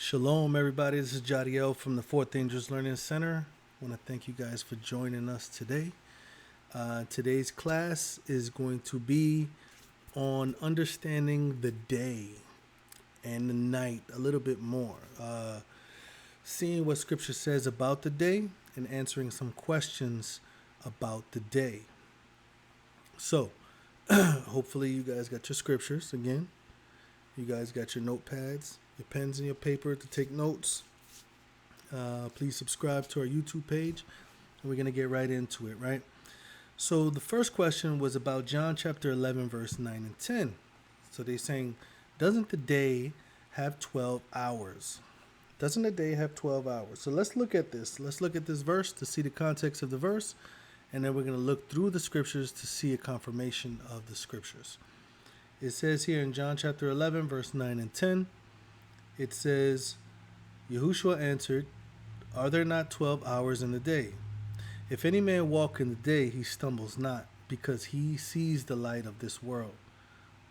Shalom, everybody. This is Jadiel from the Fourth Angels Learning Center. I want to thank you guys for joining us today. Today's class is going to be on understanding the day and the night a little bit more. Seeing what Scripture says about the day and answering some questions about the day. So, hopefully, you guys got your scriptures again. You guys got your notepads, your pens, and your paper to take notes. Please subscribe to our YouTube page, and we're going to get right into it, right? So the first question was about John chapter 11, verse 9 and 10. So they're saying, doesn't the day have 12 hours? Doesn't the day have 12 hours? So let's look at this. Let's look at this verse to see the context of the verse, and then we're going to look through the scriptures to see a confirmation of the scriptures. It says here in John chapter 11, verse 9 and 10, it says, Yahushua answered, Are there not 12 hours in the day? If any man walk in the day, he stumbles not, because he sees the light of this world.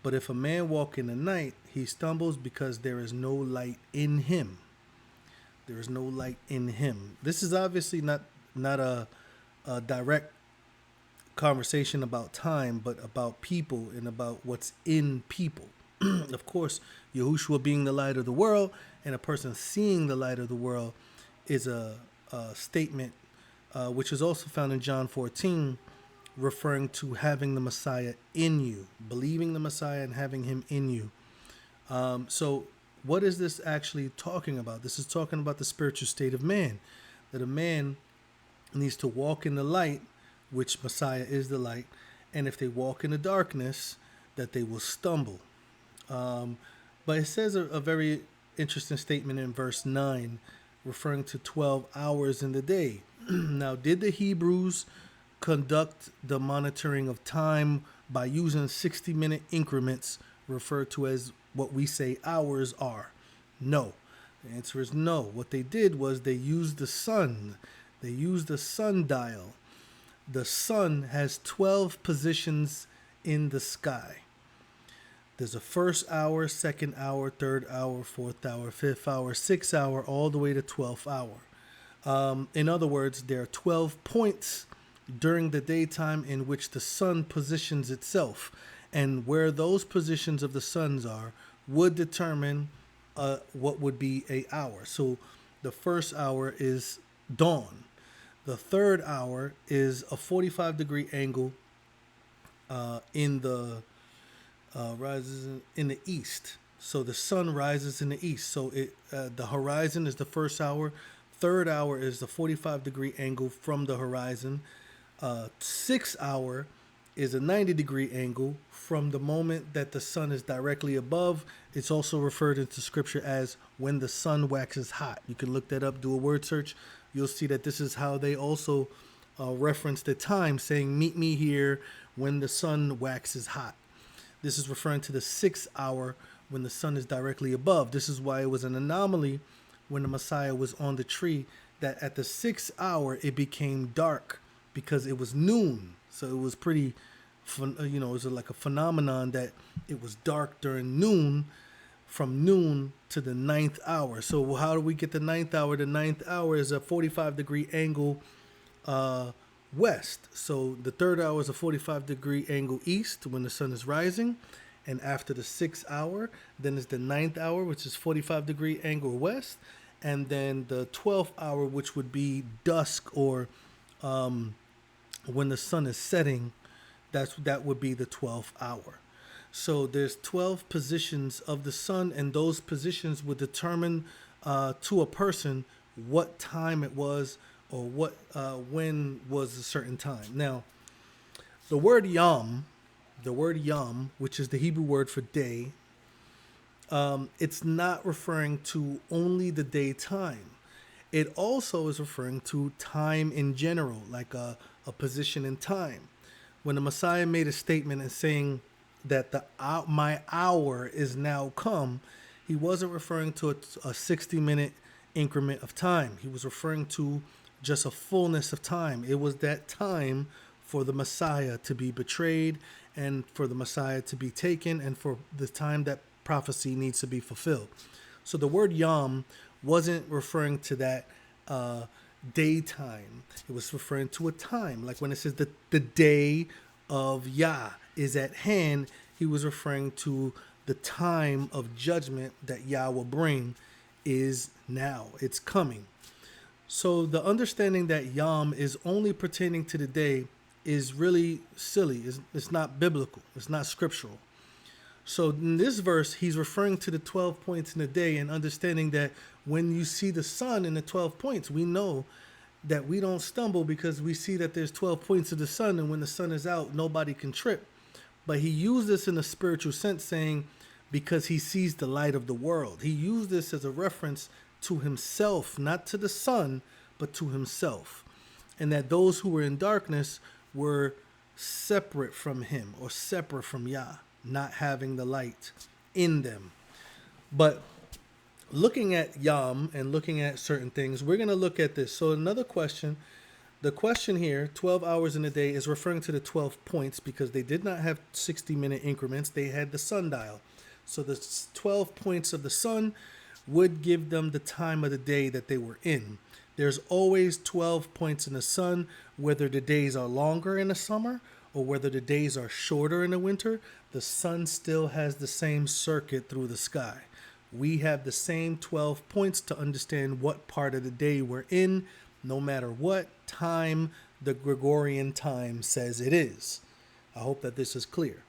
But if a man walk in the night, he stumbles because there is no light in him. There is no light in him. This is obviously not a direct conversation about time, but about people and about what's in people. Of course, Yahushua being the light of the world and a person seeing the light of the world is a statement which is also found in John 14, referring to having the Messiah in you, believing the Messiah and having him in you. So what is this actually talking about? This is talking about the spiritual state of man, that a man needs to walk in the light, which Messiah is the light, and if they walk in the darkness, that they will stumble. But it says a very interesting statement in verse 9, referring to 12 hours in the day. Now, did the Hebrews conduct the monitoring of time by using 60-minute increments, referred to as what we say hours are? No. The answer is no. What they did was they used the sun. They used the sundial. The sun has 12 positions in the sky. There's a first hour, second hour, third hour, fourth hour, fifth hour, sixth hour, all the way to 12th hour. In other words, there are 12 points during the daytime in which the sun positions itself. And where those positions of the suns are would determine what would be an hour. So the first hour is dawn. The third hour is a 45-degree angle in the rises in the east. So the sun rises in the east. So the horizon is the first hour. Third hour is the 45-degree angle from the horizon. Sixth hour is a 90-degree angle from the moment that the sun is directly above. It's also referred into scripture as when the sun waxes hot. You can look that up, do a word search. You'll see that this is how they also reference the time, saying, meet me here when the sun waxes hot. This is referring to the 6th hour when the sun is directly above. This is why it was an anomaly when the Messiah was on the tree, that at the 6th hour it became dark because it was noon. So it was pretty, it was like a phenomenon that it was dark during noon, from noon to the 9th hour. So how do we get the 9th hour? The 9th hour is a 45-degree angle west. So the third hour is a 45-degree angle east when the sun is rising. And after the 6th hour, then is the 9th hour, which is 45-degree angle west. And then the 12th hour, which would be dusk, or when the sun is setting, that would be the 12th hour. So there's 12 positions of the sun, and those positions would determine to a person what time it was, or when was a certain time. Now, the word yom, which is the Hebrew word for day, it's not referring to only the daytime. It also is referring to time in general, like a position in time. When the Messiah made a statement and saying that my hour is now come, he wasn't referring to a 60-minute increment of time. He was referring to just a fullness of time. It was that time for the Messiah to be betrayed, and for the Messiah to be taken, and for the time that prophecy needs to be fulfilled. So the word yom wasn't referring to that daytime. It was referring to a time. Like when it says the day of Yah is at hand, he was referring to the time of judgment that Yah will bring is now. It's coming. So the understanding that Yom is only pertaining to the day is really silly. It's not biblical. It's not scriptural. So in this verse, he's referring to the 12 points in the day and understanding that when you see the sun in the 12 points, we know that we don't stumble because we see that there's 12 points of the sun, and when the sun is out, nobody can trip. But he used this in a spiritual sense, saying because he sees the light of the world. He used this as a reference to himself, not to the sun, but to himself. And that those who were in darkness were separate from him or separate from Yah, not having the light in them. But looking at Yom and looking at certain things, we're going to look at this. So another question, the question here, 12 hours in a day, is referring to the 12 points because they did not have 60-minute increments. They had the sundial. So the 12 points of the sun would give them the time of the day that they were in. There's always 12 points in the sun, whether the days are longer in the summer or whether the days are shorter in the winter, the sun still has the same circuit through the sky. We have the same 12 points to understand what part of the day we're in, no matter what time the Gregorian time says it is. I hope that this is clear.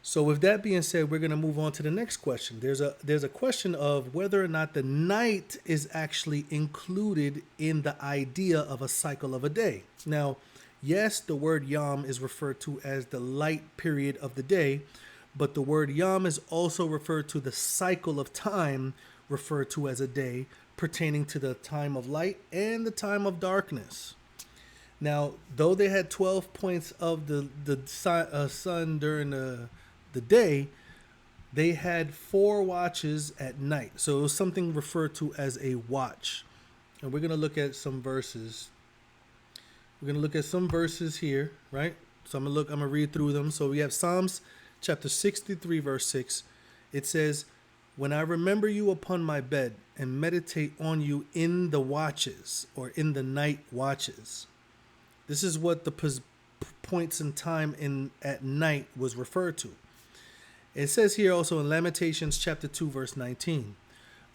So with that being said, we're going to move on to the next question. There's a question of whether or not the night is actually included in the idea of a cycle of a day. Now, yes, the word yom is referred to as the light period of the day, but the word yom is also referred to the cycle of time referred to as a day, pertaining to the time of light and the time of darkness. Now, though they had 12 points of the sun during the day, they had 4 watches at night. So it was something referred to as a watch. And we're going to look at some verses. We're going to look at some verses here, right? So I'm going to read through them. So we have Psalms chapter 63, verse 6. It says, "When I remember you upon my bed and meditate on you in the watches," or in the night watches. This is what the points in time at night was referred to. It says here also in Lamentations chapter 2, verse 19,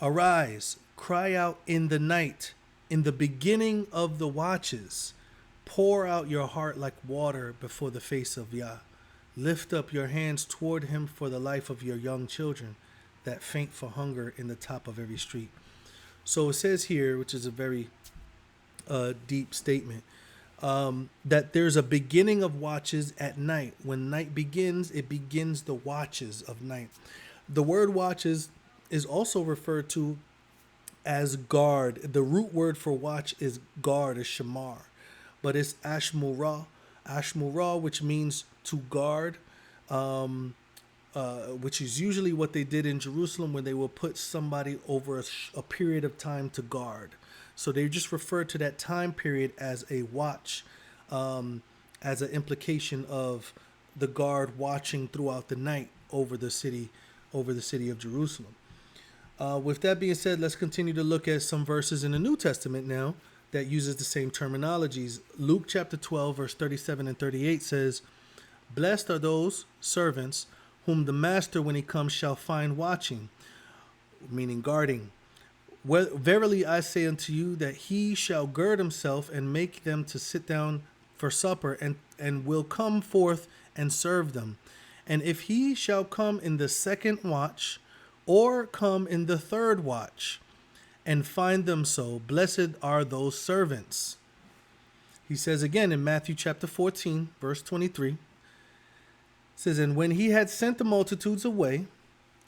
"Arise, cry out in the night, in the beginning of the watches. Pour out your heart like water before the face of Yah. Lift up your hands toward him for the life of your young children that faint for hunger in the top of every street." So it says here, which is a very deep statement, that there's a beginning of watches at night. When night begins, it begins the watches of night. The word watches is also referred to as guard. The root word for watch is guard, is shamar, but it's ashmurah, which means to guard, which is usually what they did in Jerusalem when they will put somebody over a period of time to guard. So they just refer to that time period as a watch, as an implication of the guard watching throughout the night over the city of Jerusalem. With that being said, let's continue to look at some verses in the New Testament now that uses the same terminologies. Luke chapter 12, verse 37 and 38 says, "Blessed are those servants whom the master when he comes shall find watching," meaning guarding. "Verily I say unto you that he shall gird himself and make them to sit down for supper, and will come forth and serve them. And if he shall come in the second watch, or come in the third watch, and find them so, blessed are those servants." He says again in Matthew chapter 14, verse 23, says, "And when he had sent the multitudes away,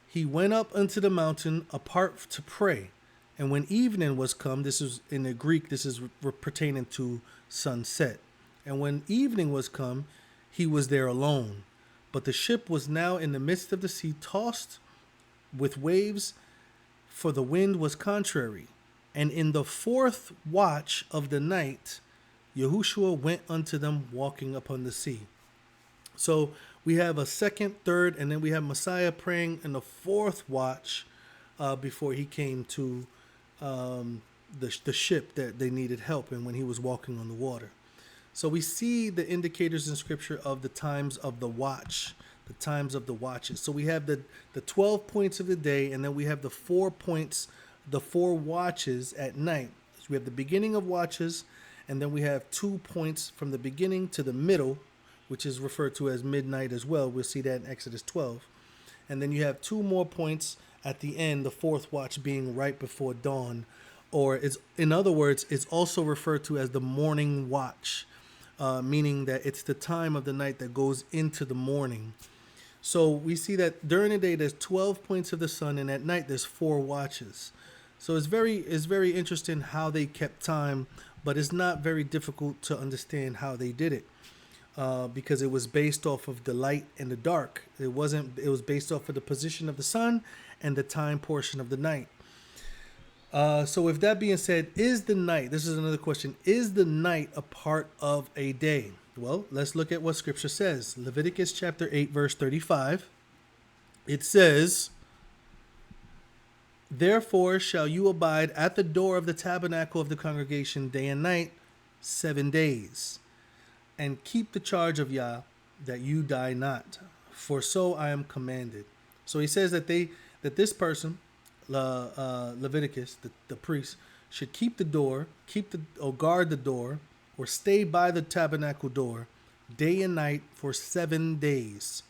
he went up unto the mountain apart to pray. And when evening was come," this is in the Greek, this is pertaining to sunset. "And when evening was come, he was there alone. But the ship was now in the midst of the sea, tossed with waves, for the wind was contrary. And in the 4th watch of the night, Yahushua went unto them walking upon the sea." So we have a second, third, and then we have Messiah praying in the 4th watch before he came to the ship that they needed help in when he was walking on the water. So we see the indicators in Scripture of the times of the watch, the times of the watches. So we have the 12 points of the day, and then we have the 4 points, the 4 watches at night. So we have the beginning of watches, and then we have 2 points from the beginning to the middle, which is referred to as midnight as well. We'll see that in Exodus 12. And then you have 2 more points at the end, the 4th watch being right before dawn, or in other words, it's also referred to as the morning watch, meaning that it's the time of the night that goes into the morning. So we see that during the day there's 12 points of the sun, and at night there's 4 watches. So it's very interesting how they kept time, but it's not very difficult to understand how they did it, because it was based off of the light and the dark. It was based off of the position of the sun and the time portion of the night. So with that being said, is the night, this is another question, is the night a part of a day? Well, let's look at what Scripture says. Leviticus chapter 8, verse 35. It says, "Therefore shall you abide at the door of the tabernacle of the congregation day and night 7 days, and keep the charge of Yah, that you die not, for so I am commanded." So he says that this person, Leviticus, the priest, should keep the door, or guard the door, or stay by the tabernacle door day and night for 7 days.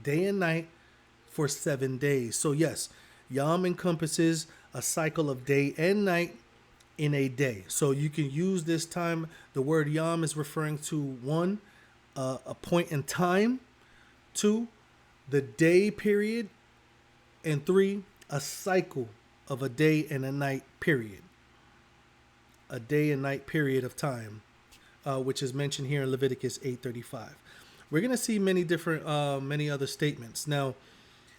Day and night for 7 days. So yes, Yom encompasses a cycle of day and night in a day. So you can use this time. The word Yom is referring to 1, a point in time, 2, the day period, and 3, a cycle of a day and a night period. A day and night period of time, which is mentioned here in Leviticus 8:35. We're going to see many other statements. Now,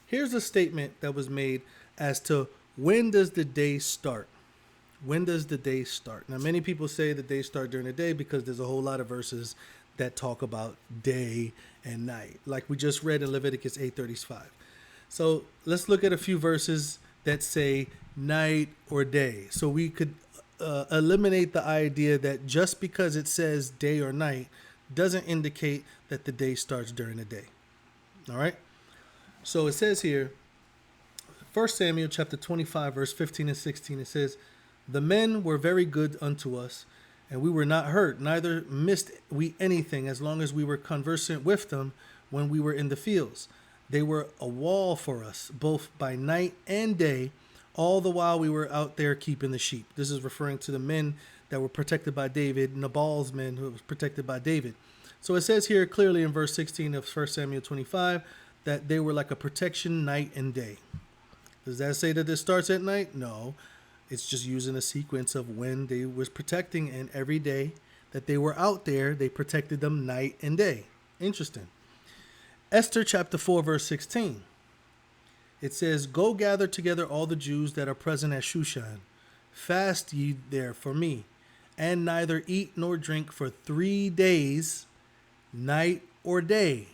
here's a statement that was made as to when does the day start? When does the day start? Now, many people say that they start during the day because there's a whole lot of verses that talk about day and night, like we just read in Leviticus 8:35. So let's look at a few verses that say night or day. So we could eliminate the idea that just because it says day or night doesn't indicate that the day starts during the day. All right. So it says here, 1 Samuel chapter 25, verse 15 and 16, it says, "The men were very good unto us, and we were not hurt, neither missed we anything, as long as we were conversant with them when we were in the fields. They were a wall for us, both by night and day, all the while we were out there keeping the sheep." This is referring to the men that were protected by David, Nabal's men who was protected by David. So it says here clearly in verse 16 of 1 Samuel 25 that they were like a protection night and day. Does that say that this starts at night? No. It's just using a sequence of when they was protecting, and every day that they were out there, they protected them night and day. Interesting. Esther chapter 4, verse 16. It says, "Go gather together all the Jews that are present at Shushan. Fast ye there for me, and neither eat nor drink for 3 days, night or day."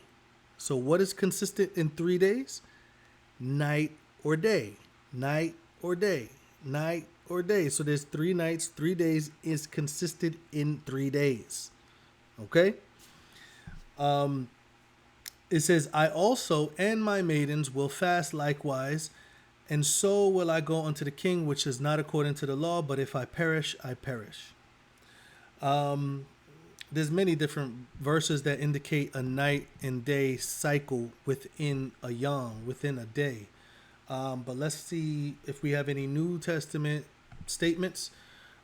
So what is consistent in 3 days? Night or day. Night or day. Night or day. So there's 3 nights, 3 days is consistent in 3 days. Okay? It says, "I also and my maidens will fast likewise, and so will I go unto the king, which is not according to the law, but if I perish, I perish." There's many different verses that indicate a night and day cycle within a yom, within a day. But let's see if we have any New Testament statements.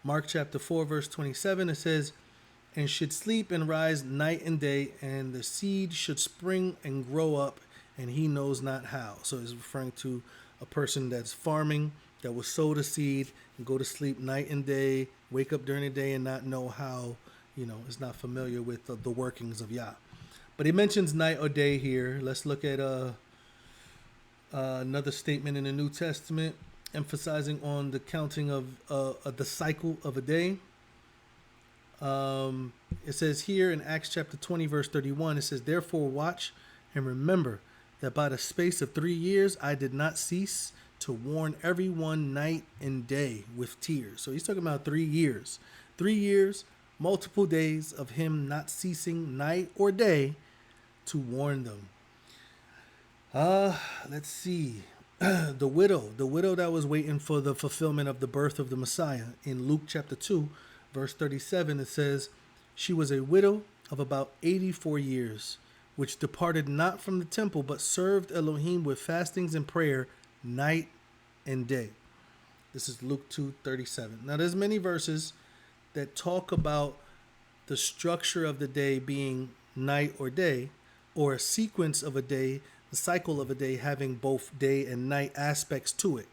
Mark chapter 4, verse 27, it says, "And should sleep and rise night and day, and the seed should spring and grow up, and he knows not how." So it's referring to a person that's farming, that will sow the seed and go to sleep night and day, wake up during the day and not know how, is not familiar with the workings of Yah. But he mentions night or day here. Let's look at another statement in the New Testament emphasizing on the counting of the cycle of a day. It says here in Acts chapter 20, verse 31, it says, "Therefore watch and remember that by the space of 3 years I did not cease to warn everyone night and day with tears. So he's talking about 3 years. 3 years, multiple days of him not ceasing night or day to warn them. Let's see. The widow that was waiting for the fulfillment of the birth of the Messiah. In Luke chapter 2, verse 37, it says, she was a widow of about 84 years, which departed not from the temple, but served Elohim with fastings and prayer night and day. This is Luke 2:37. Now, there's many verses that talk about the structure of the day being night or day, or a sequence of a day, the cycle of a day having both day and night aspects to it.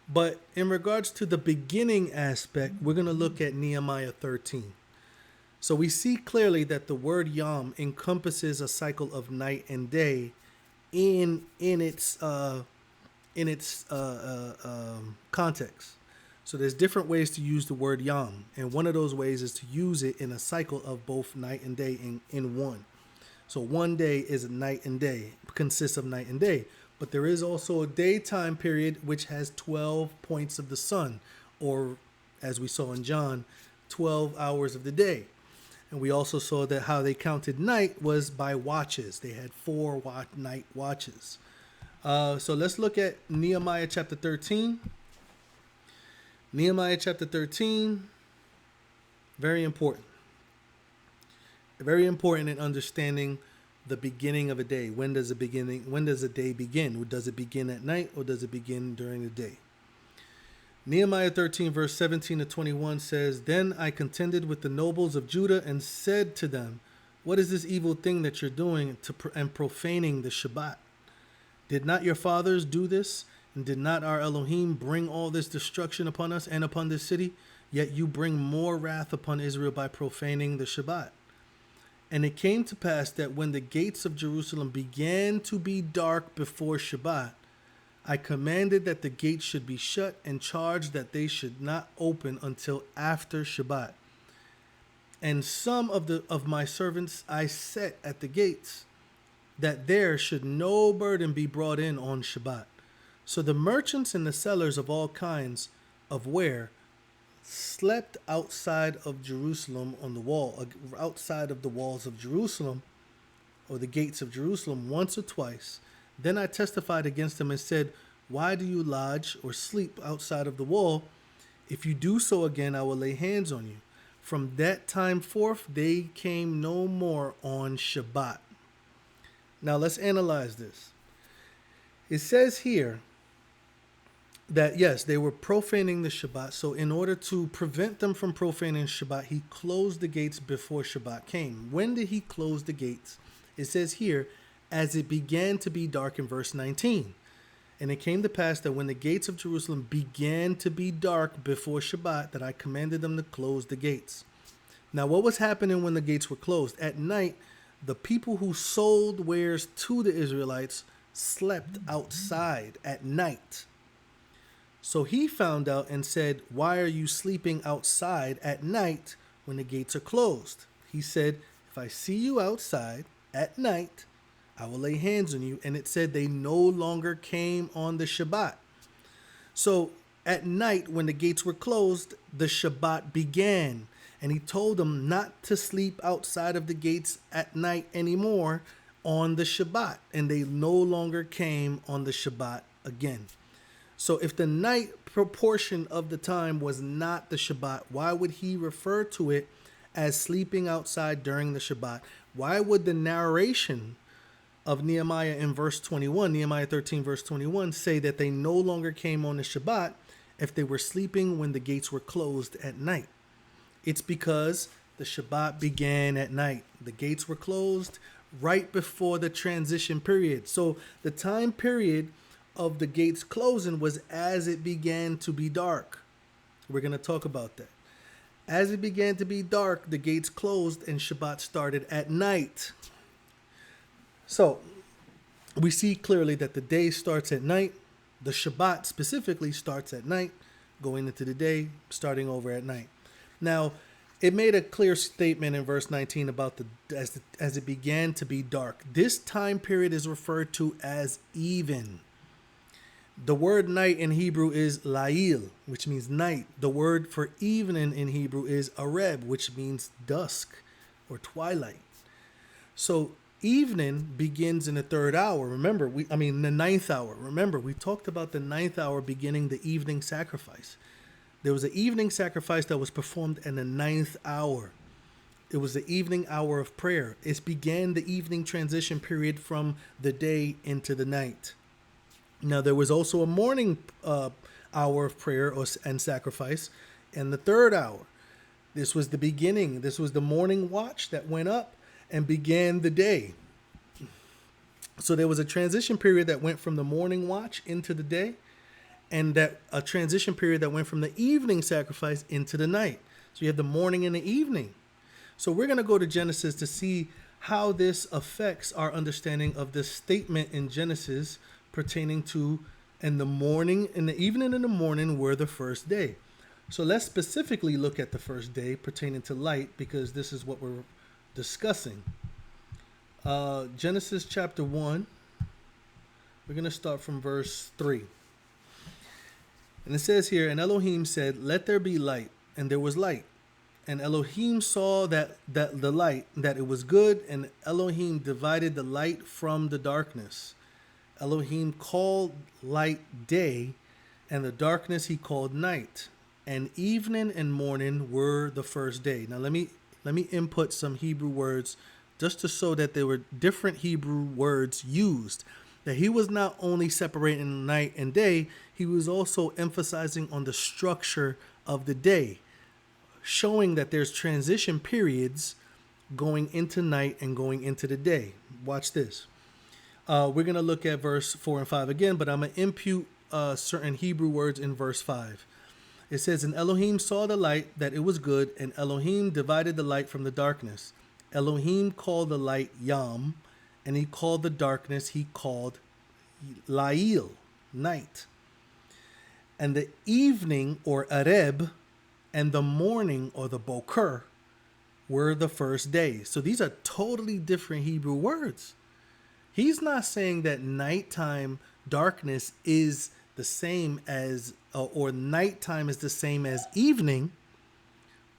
But in regards to the beginning aspect, we're going to look at Nehemiah 13. So we see clearly that the word Yom encompasses a cycle of night and day in its context. So there's different ways to use the word Yom, and one of those ways is to use it in a cycle of both night and day in one. So one day is a night and day, consists of night and day. But there is also a daytime period which has 12 points of the sun, or as we saw in John, 12 hours of the day. And we also saw that how they counted night was by watches. They had 4 night watches. So let's look at Nehemiah chapter 13. Nehemiah chapter 13, very important. Very important in understanding the beginning of a day. When does a day begin? Does it begin at night or does it begin during the day? Nehemiah 13 verse 17 to 21 says, then I contended with the nobles of Judah and said to them, what is this evil thing that you're doing and profaning the Shabbat? Did not your fathers do this? And did not our Elohim bring all this destruction upon us and upon this city? Yet you bring more wrath upon Israel by profaning the Shabbat. And it came to pass that when the gates of Jerusalem began to be dark before Shabbat, I commanded that the gates should be shut and charged that they should not open until after Shabbat. And some of my servants I set at the gates, that there should no burden be brought in on Shabbat. So the merchants and the sellers of all kinds of ware slept outside of Jerusalem on the wall, outside of the walls of Jerusalem, or the gates of Jerusalem, once or twice. Then I testified against them and said, why do you lodge or sleep outside of the wall? If you do so again, I will lay hands on you. From that time forth, they came no more on Shabbat. Now let's analyze this. It says here that, yes, they were profaning the Shabbat. So in order to prevent them from profaning Shabbat, he closed the gates before Shabbat came. When did he close the gates? It says here, as it began to be dark in verse 19. And it came to pass that when the gates of Jerusalem began to be dark before Shabbat, that I commanded them to close the gates. Now, what was happening when the gates were closed? At night, the people who sold wares to the Israelites slept outside at night. So he found out and said, why are you sleeping outside at night when the gates are closed? He said, if I see you outside at night, I will lay hands on you. And it said they no longer came on the Shabbat. So at night when the gates were closed, the Shabbat began. And he told them not to sleep outside of the gates at night anymore on the Shabbat. And they no longer came on the Shabbat again. So if the night proportion of the time was not the Shabbat, why would he refer to it as sleeping outside during the Shabbat? Why would the narration of Nehemiah in verse 21, Nehemiah 13 verse 21, say that they no longer came on the Shabbat if they were sleeping when the gates were closed at night? It's because the Shabbat began at night. The gates were closed right before the transition period. So the time period of the gates closing was as it began to be dark. We're going to talk about that. As it began to be dark, the gates closed and Shabbat started at night. So we see clearly that the day starts at night. The Shabbat specifically starts at night, going into the day, starting over at night. Now, it made a clear statement in verse 19 about as it began to be dark. This time period is referred to as even. The word night in Hebrew is lail, which means night. The word for evening in Hebrew is areb, which means dusk or twilight. So evening begins in the third hour. Remember, the ninth hour. Remember, we talked about the ninth hour beginning the evening sacrifice. There was an evening sacrifice that was performed in the ninth hour. It was the evening hour of prayer. It began the evening transition period from the day into the night. Now, there was also a morning hour of prayer and sacrifice in the third hour. This was the beginning. This was the morning watch that went up and began the day. So there was a transition period that went from the morning watch into the day, and that a transition period that went from the evening sacrifice into the night. So you have the morning and the evening. So we're going to go to Genesis to see how this affects our understanding of this statement in Genesis pertaining to in the evening and the morning were the first day. So let's specifically look at the first day pertaining to light, because this is what we're discussing. Genesis chapter 1. We're going to start from verse 3. And it says here, and Elohim said, "Let there be light," and there was light. And Elohim saw that the light, that it was good, and Elohim divided the light from the darkness. Elohim called light day, and the darkness he called night. And evening and morning were the first day. Now let me input some Hebrew words just to show that there were different Hebrew words used. That he was not only separating night and day, he was also emphasizing on the structure of the day, showing that there's transition periods going into night and going into the day. Watch this. We're going to look at verse 4 and 5 again, but I'm going to impute certain Hebrew words in verse 5. It says, "And Elohim saw the light, that it was good, and Elohim divided the light from the darkness. Elohim called the light Yam, and he called the darkness, he called Lail, night. And the evening, or Areb, and the morning, or the Boker, were the first day." So these are totally different Hebrew words. He's not saying that nighttime darkness is the same as, or nighttime is the same as evening,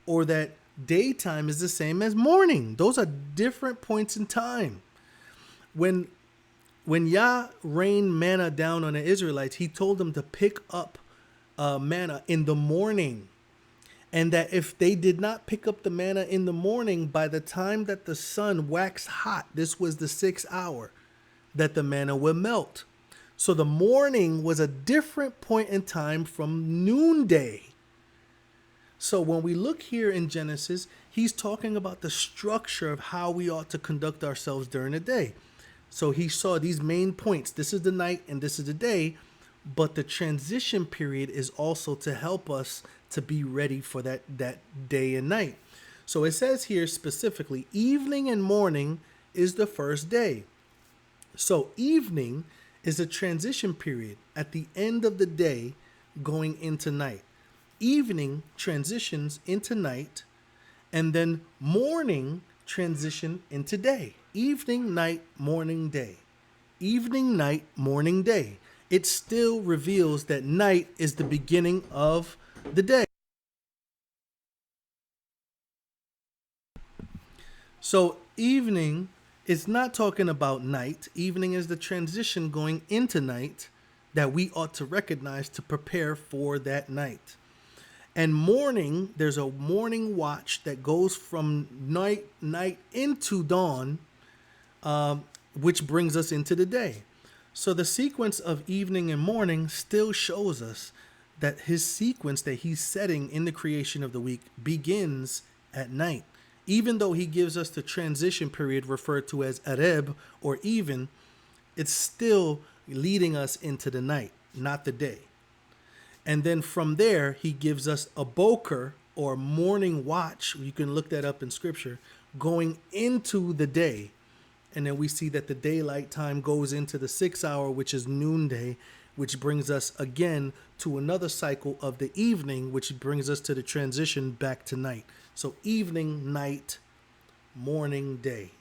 or that daytime is the same as morning. Those are different points in time. When Yah rained manna down on the Israelites, he told them to pick up manna in the morning. And that if they did not pick up the manna in the morning, by the time that the sun waxed hot, this was the 6th hour, that the manna would melt. So the morning was a different point in time from noonday. So when we look here in Genesis, he's talking about the structure of how we ought to conduct ourselves during the day. So he saw these main points. This is the night and this is the day. But the transition period is also to help us to be ready for that day and night. So it says here specifically, evening and morning is the first day. So evening is a transition period at the end of the day going into night. Evening transitions into night, and then morning transition into day. Evening, night, morning, day. Evening, night, morning, day. It still reveals that night is the beginning of the day. So evening is not talking about night. Evening is the transition going into night that we ought to recognize to prepare for that night. And morning, there's a morning watch that goes from night into dawn, which brings us into the day. So the sequence of evening and morning still shows us that his sequence that he's setting in the creation of the week begins at night. Even though he gives us the transition period referred to as Areb or even, it's still leading us into the night, not the day. And then from there, he gives us a boker or morning watch. You can look that up in scripture, going into the day. And then we see that the daylight time goes into the 6th hour, which is noonday, which brings us again to another cycle of the evening, which brings us to the transition back to night. So evening, night, morning, day.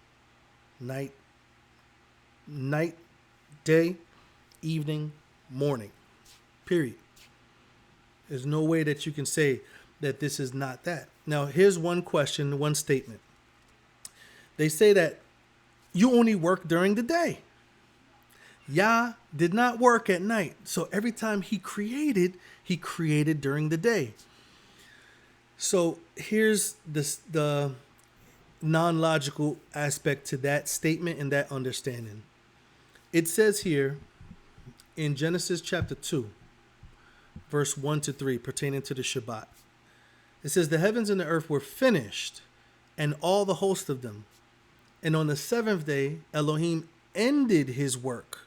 Night, day, evening, morning. Period. There's no way that you can say that this is not that. Now, here's one question, one statement. They say that you only work during the day. Yah did not work at night. So every time he created during the day. So here's the non-logical aspect to that statement and that understanding. It says here in Genesis chapter 2, verse 1 to 3, pertaining to the Shabbat. It says, the heavens and the earth were finished, and all the host of them. And on the seventh day, Elohim ended his work,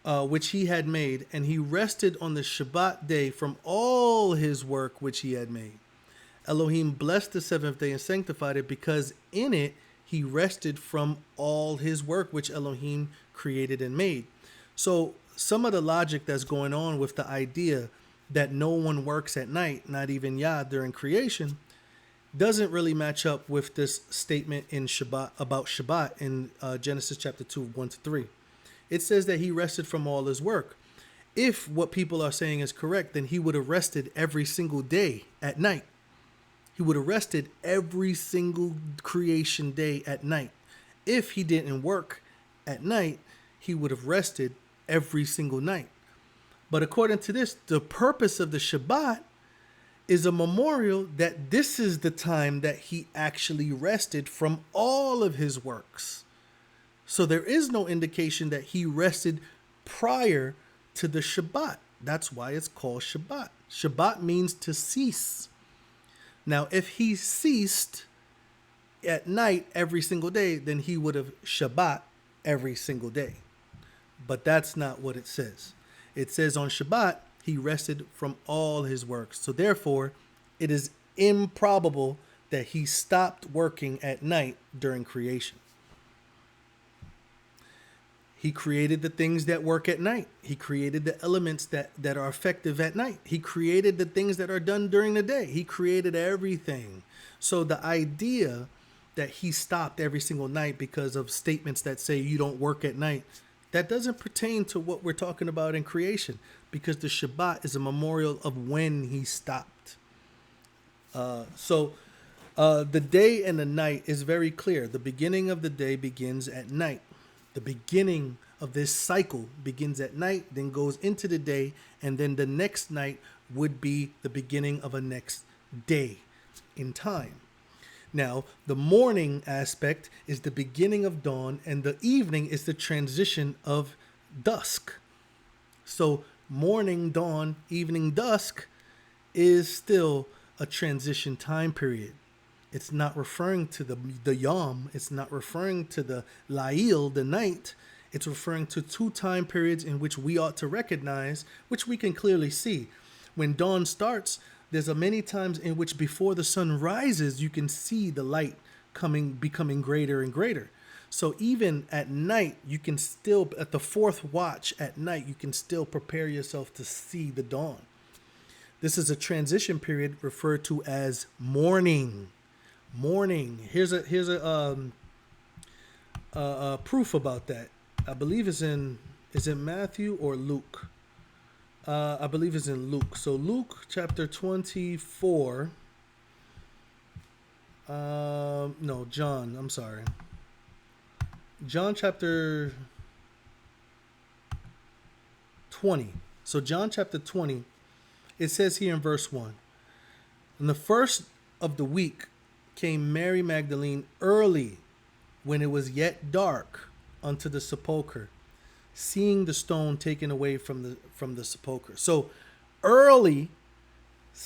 which he had made, and he rested on the Shabbat day from all his work which he had made. Elohim blessed the seventh day and sanctified it, because in it he rested from all his work which Elohim created and made. So some of the logic that's going on with the idea that no one works at night, not even Yah, during creation, doesn't really match up with this statement in Shabbat about Shabbat in Genesis chapter 2, 1 to 3. It says that he rested from all his work. If what people are saying is correct, then he would have rested every single day at night. He would have rested every single creation day at night. If he didn't work at night, he would have rested every single night. But according to this, the purpose of the Shabbat is a memorial that this is the time that he actually rested from all of his works. So there is no indication that he rested prior to the Shabbat. That's why it's called Shabbat. Shabbat means to cease. Now, if he ceased at night every single day, then he would have Shabbat every single day. But that's not what it says. It says on Shabbat, he rested from all his works. So therefore, it is improbable that he stopped working at night during creation. He created the things that work at night. He created the elements that are effective at night. He created the things that are done during the day. He created everything. So the idea that he stopped every single night because of statements that say you don't work at night, that doesn't pertain to what we're talking about in creation, because the Shabbat is a memorial of when he stopped. So the day and the night is very clear. The beginning of the day begins at night. The beginning of this cycle begins at night, then goes into the day, and then the next night would be the beginning of a next day in time. Now, the morning aspect is the beginning of dawn, and the evening is the transition of dusk. So morning, dawn, evening, dusk is still a transition time period. It's not referring to the yom. It's not referring to the lail, the night. It's referring to two time periods in which we ought to recognize, which we can clearly see. When dawn starts, there's a many times in which before the sun rises, you can see the light becoming greater and greater. So even at night, you can still, at the fourth watch at night, you can still prepare yourself to see the dawn. This is a transition period referred to as morning. Morning. Here's a proof about that. I believe is it Matthew or Luke? I believe it's in Luke. So Luke chapter 24. No, John. I'm sorry. John chapter 20. So John chapter 20. It says here in verse 1. In the first of the week came Mary Magdalene early, when it was yet dark, unto the sepulchre, seeing the stone taken away from the sepulchre. So early is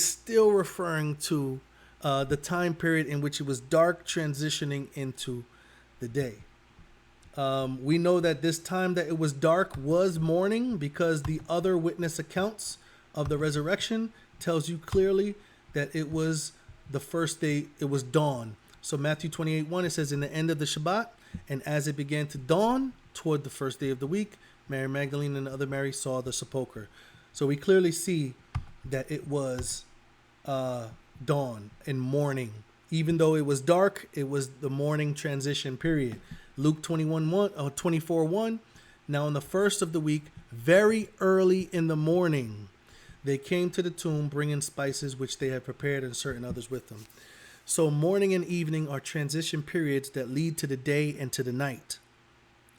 still referring to the time period in which it was dark, transitioning into the day. We know that this time that it was dark was morning, because the other witness accounts of the resurrection tells you clearly that it was the first day, it was dawn. So Matthew 28:1, it says, in the end of the Shabbat, and as it began to dawn toward the first day of the week, Mary Magdalene and the other Mary saw the sepulchre. So we clearly see that it was dawn and morning. Even though it was dark, it was the morning transition period. Luke 24:1, Now, on the first of the week, very early in the morning, they came to the tomb bringing spices which they had prepared and certain others with them. So, morning and evening are transition periods that lead to the day and to the night.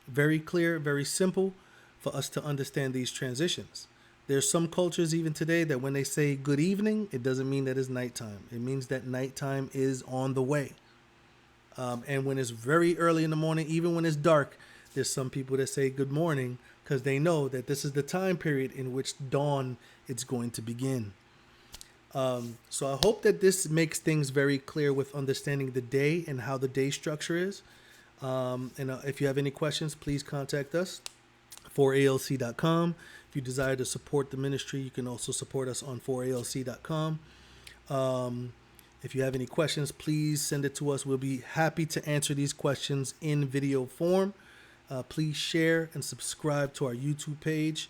Very clear, very simple for us to understand these transitions. There's some cultures even today that when they say good evening, it doesn't mean that it's nighttime. It means that nighttime is on the way. And when it's very early in the morning, even when it's dark, there's some people that say good morning because they know that this is the time period in which dawn is going to begin. So I hope that this makes things very clear with understanding the day and how the day structure is. And if you have any questions, please contact us for alc.com. If you desire to support the ministry, you can also support us on 4alc.com. If you have any questions, please send it to us. We'll be happy to answer these questions in video form. Please share and subscribe to our YouTube page.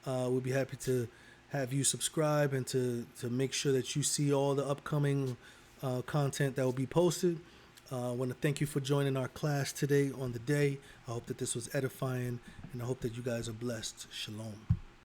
We'll be happy to have you subscribe and to make sure that you see all the upcoming content that will be posted. I want to thank you for joining our class today on the day. I hope that this was edifying, and I hope that you guys are blessed. Shalom.